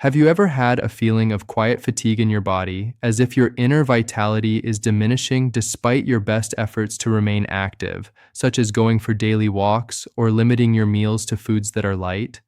Have you ever had a feeling of quiet fatigue in your body, as if your inner vitality is diminishing despite your best efforts to remain active, such as going for daily walks or limiting your meals to foods that are light?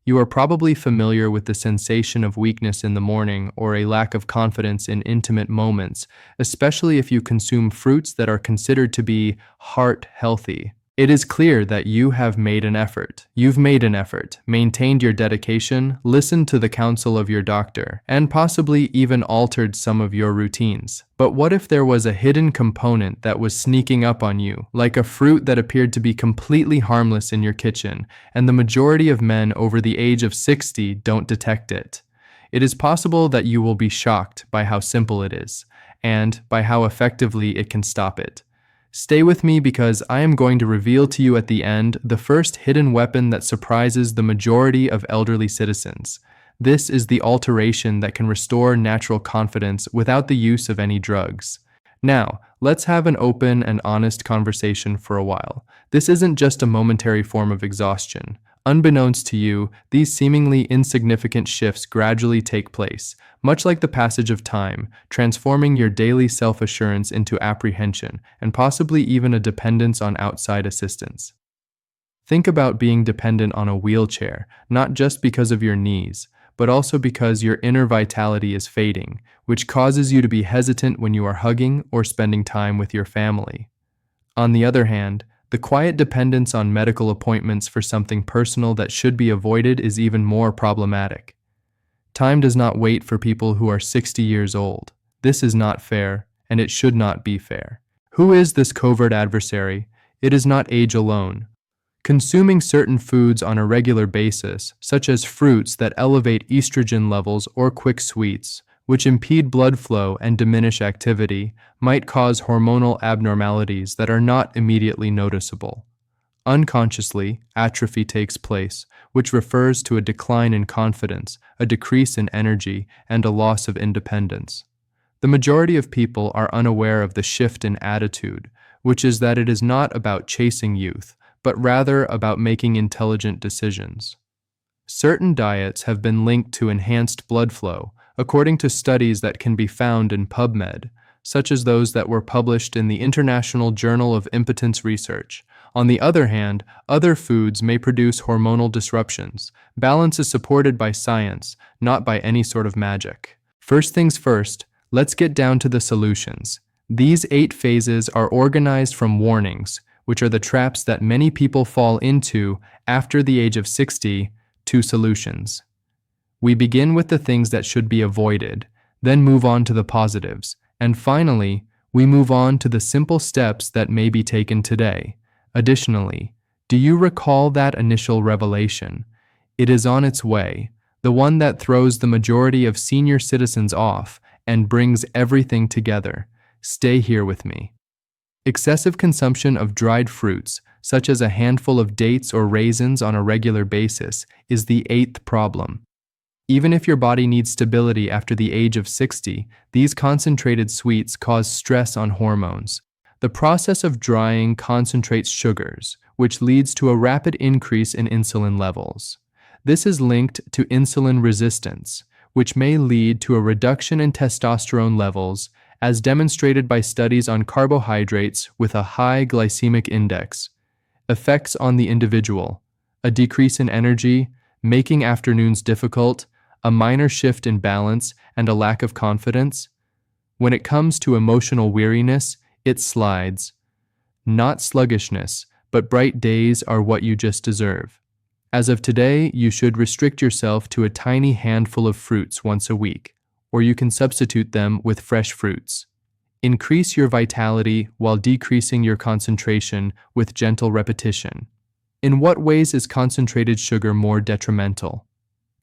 You are probably familiar with the sensation of weakness in the morning or a lack of confidence in intimate moments, especially if you consume fruits that are considered to be heart healthy. It is clear that you have made an effort. You've made an effort, maintained your dedication, listened to the counsel of your doctor, and possibly even altered some of your routines. But what if there was a hidden component that was sneaking up on you, like a fruit that appeared to be completely harmless in your kitchen, and the majority of men over the age of 60 don't detect it? It is possible that you will be shocked by how simple it is, and by how effectively it can stop it. Stay with me because I am going to reveal to you at the end the first hidden weapon that surprises the majority of elderly citizens. This is the alteration that can restore natural confidence without the use of any drugs. Now, let's have an open and honest conversation for a while. This isn't just a momentary form of exhaustion. Unbeknownst to you, these seemingly insignificant shifts gradually take place, much like the passage of time, transforming your daily self-assurance into apprehension and possibly even a dependence on outside assistance. Think about being dependent on a wheelchair, not just because of your knees, but also because your inner vitality is fading, which causes you to be hesitant when you are hugging or spending time with your family. On the other hand, the quiet dependence on medical appointments for something personal that should be avoided is even more problematic. Time does not wait for people who are 60 years old. This is not fair, and it should not be fair. Who is this covert adversary? It is not age alone. Consuming certain foods on a regular basis, such as fruits that elevate estrogen levels or quick sweets, which impede blood flow and diminish activity, might cause hormonal abnormalities that are not immediately noticeable. Unconsciously, atrophy takes place, which refers to a decline in confidence, a decrease in energy, and a loss of independence. The majority of people are unaware of the shift in attitude, which is that it is not about chasing youth, but rather about making intelligent decisions. Certain diets have been linked to enhanced blood flow, according to studies that can be found in PubMed, such as those that were published in the International Journal of Impotence Research. On the other hand, other foods may produce hormonal disruptions. Balance is supported by science, not by any sort of magic. First things first, let's get down to the solutions. These 8 phases are organized from warnings, which are the traps that many people fall into after the age of 60, to solutions. We begin with the things that should be avoided, then move on to the positives, and finally, we move on to the simple steps that may be taken today. Additionally, do you recall that initial revelation? It is on its way, the one that throws the majority of senior citizens off and brings everything together. Stay here with me. Excessive consumption of dried fruits, such as a handful of dates or raisins on a regular basis, is the 8th problem. Even if your body needs stability after the age of 60, these concentrated sweets cause stress on hormones. The process of drying concentrates sugars, which leads to a rapid increase in insulin levels. This is linked to insulin resistance, which may lead to a reduction in testosterone levels, as demonstrated by studies on carbohydrates with a high glycemic index. Effects on the individual: a decrease in energy, making afternoons difficult, a minor shift in balance, and a lack of confidence. When it comes to emotional weariness, it slides. Not sluggishness, but bright days are what you just deserve. As of today, you should restrict yourself to a tiny handful of fruits once a week, or you can substitute them with fresh fruits. Increase your vitality while decreasing your concentration with gentle repetition. In what ways is concentrated sugar more detrimental?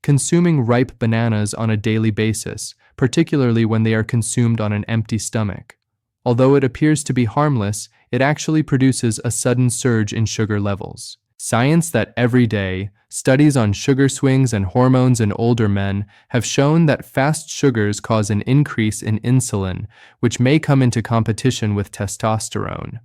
Consuming ripe bananas on a daily basis, particularly when they are consumed on an empty stomach. Although it appears to be harmless, it actually produces a sudden surge in sugar levels. Science that every day, studies on sugar swings and hormones in older men have shown that fast sugars cause an increase in insulin, which may come into competition with testosterone.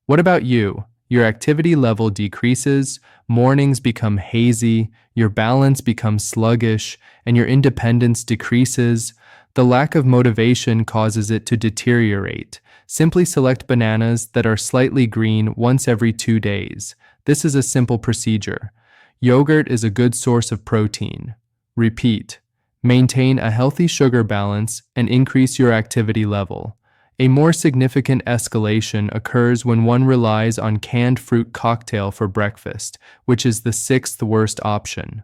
What about you? Your activity level decreases, mornings become hazy, your balance becomes sluggish, and your independence decreases. The lack of motivation causes it to deteriorate. Simply select bananas that are slightly green once every 2 days. This is a simple procedure. Yogurt is a good source of protein. Repeat. Maintain a healthy sugar balance and increase your activity level. A more significant escalation occurs when one relies on canned fruit cocktail for breakfast, which is the sixth worst option.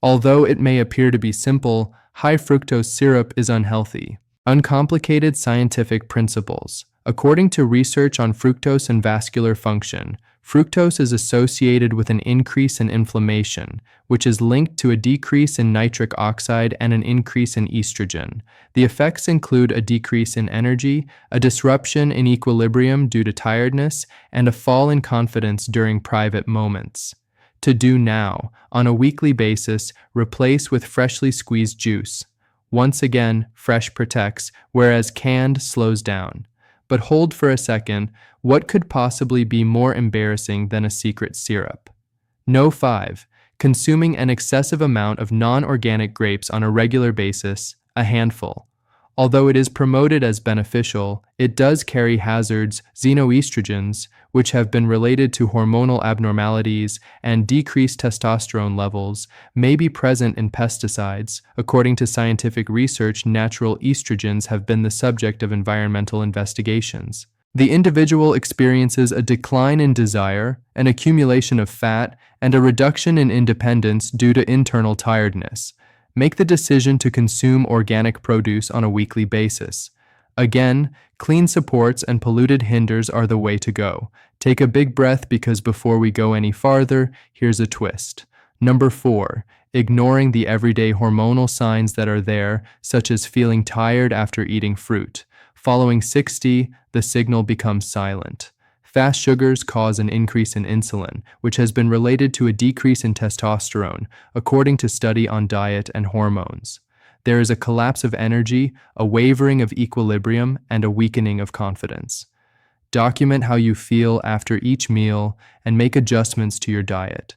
Although it may appear to be simple, high fructose syrup is unhealthy. Uncomplicated scientific principles. According to research on fructose and vascular function, fructose is associated with an increase in inflammation, which is linked to a decrease in nitric oxide and an increase in estrogen. The effects include a decrease in energy, a disruption in equilibrium due to tiredness, and a fall in confidence during private moments. To do now, on a weekly basis, replace with freshly squeezed juice. Once again, fresh protects, whereas canned slows down. But hold for a second, what could possibly be more embarrassing than a secret syrup? No. 5. Consuming an excessive amount of non-organic grapes on a regular basis, a handful. Although it is promoted as beneficial, it does carry hazards. Xenoestrogens, which have been related to hormonal abnormalities and decreased testosterone levels, may be present in pesticides. According to scientific research, natural estrogens have been the subject of environmental investigations. The individual experiences a decline in desire, an accumulation of fat, and a reduction in independence due to internal tiredness. Make the decision to consume organic produce on a weekly basis. Again, clean supports and polluted hinders are the way to go. Take a big breath because before we go any farther, here's a twist. Number 4. Ignoring the everyday hormonal signs that are there, such as feeling tired after eating fruit. Following 60, the signal becomes silent. Fast sugars cause an increase in insulin, which has been related to a decrease in testosterone, according to study on diet and hormones. There is a collapse of energy, a wavering of equilibrium, and a weakening of confidence. Document how you feel after each meal and make adjustments to your diet.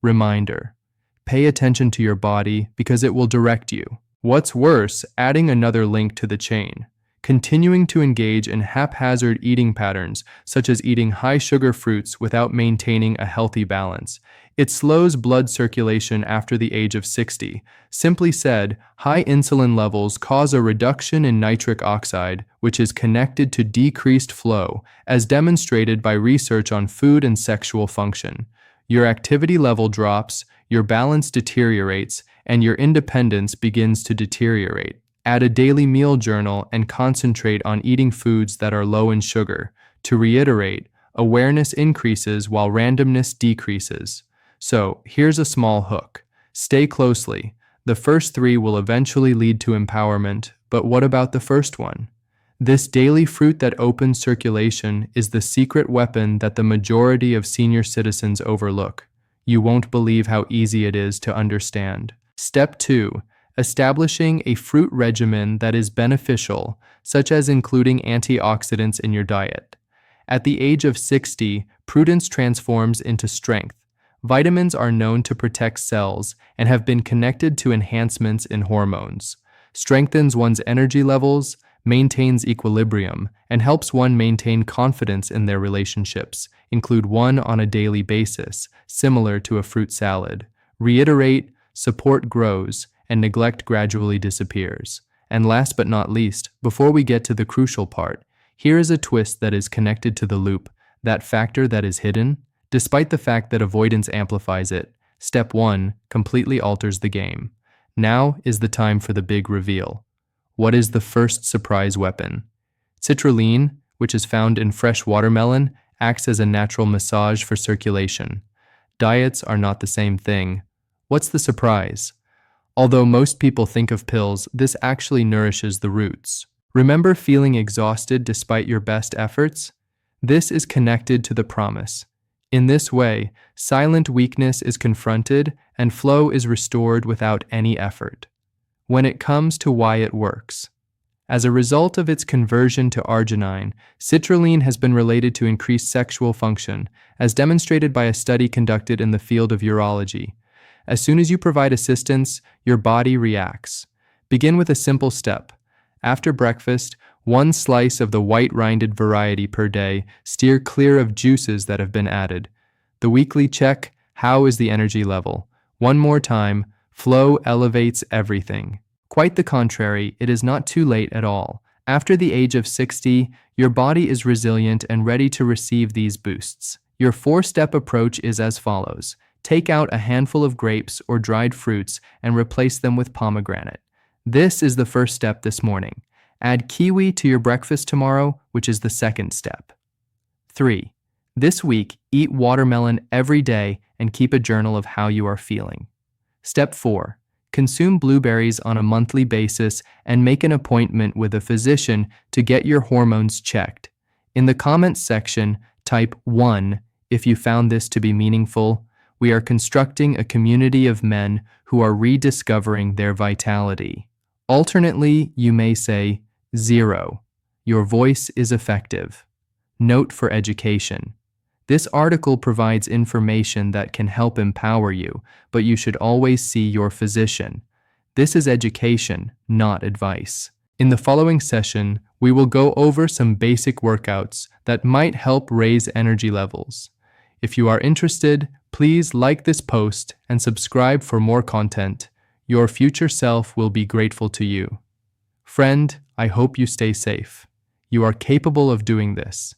Reminder: pay attention to your body because it will direct you. What's worse, adding another link to the chain. Continuing to engage in haphazard eating patterns, such as eating high-sugar fruits without maintaining a healthy balance. It slows blood circulation after the age of 60. Simply said, high insulin levels cause a reduction in nitric oxide, which is connected to decreased flow, as demonstrated by research on food and sexual function. Your activity level drops, your balance deteriorates, and your independence begins to deteriorate. Add a daily meal journal and concentrate on eating foods that are low in sugar. To reiterate, awareness increases while randomness decreases. So, here's a small hook. Stay closely. The first 3 will eventually lead to empowerment, but what about the first one? This daily fruit that opens circulation is the secret weapon that the majority of senior citizens overlook. You won't believe how easy it is to understand. Step 2. Establishing a fruit regimen that is beneficial, such as including antioxidants in your diet. At the age of 60, prudence transforms into strength. Vitamins are known to protect cells and have been connected to enhancements in hormones. Strengthens one's energy levels, maintains equilibrium, and helps one maintain confidence in their relationships. Include one on a daily basis, similar to a fruit salad. Reiterate, support grows, and neglect gradually disappears. And last but not least, before we get to the crucial part, here is a twist that is connected to the loop, that factor that is hidden. Despite the fact that avoidance amplifies it, step 1 completely alters the game. Now is the time for the big reveal. What is the first surprise weapon? Citrulline, which is found in fresh watermelon, acts as a natural massage for circulation. Diets are not the same thing. What's the surprise? Although most people think of pills, this actually nourishes the roots. Remember feeling exhausted despite your best efforts? This is connected to the promise. In this way, silent weakness is confronted and flow is restored without any effort. When it comes to why it works, As a result of its conversion to arginine, citrulline has been related to increased sexual function, as demonstrated by a study conducted in the field of urology. As soon as you provide assistance, your body reacts. Begin with a simple step. After breakfast, 1 slice of the white-rinded variety per day. Steer clear of juices that have been added. The weekly check: how is the energy level? One more time: flow elevates everything. Quite the contrary, it is not too late at all. After the age of 60, your body is resilient and ready to receive these boosts. Your 4-step approach is as follows. Take out a handful of grapes or dried fruits and replace them with pomegranate. This is the first step this morning. Add kiwi to your breakfast tomorrow, which is the second step. 3. This week, eat watermelon every day and keep a journal of how you are feeling. Step 4. Consume blueberries on a monthly basis and make an appointment with a physician to get your hormones checked. In the comments section, type 1 if you found this to be meaningful. We are constructing a community of men who are rediscovering their vitality. Alternately, you may say 0. Your voice is effective. Note for education. This article provides information that can help empower you, but you should always see your physician. This is education, not advice. In the following session, we will go over some basic workouts that might help raise energy levels. If you are interested, please like this post and subscribe for more content. Your future self will be grateful to you. Friend, I hope you stay safe. You are capable of doing this.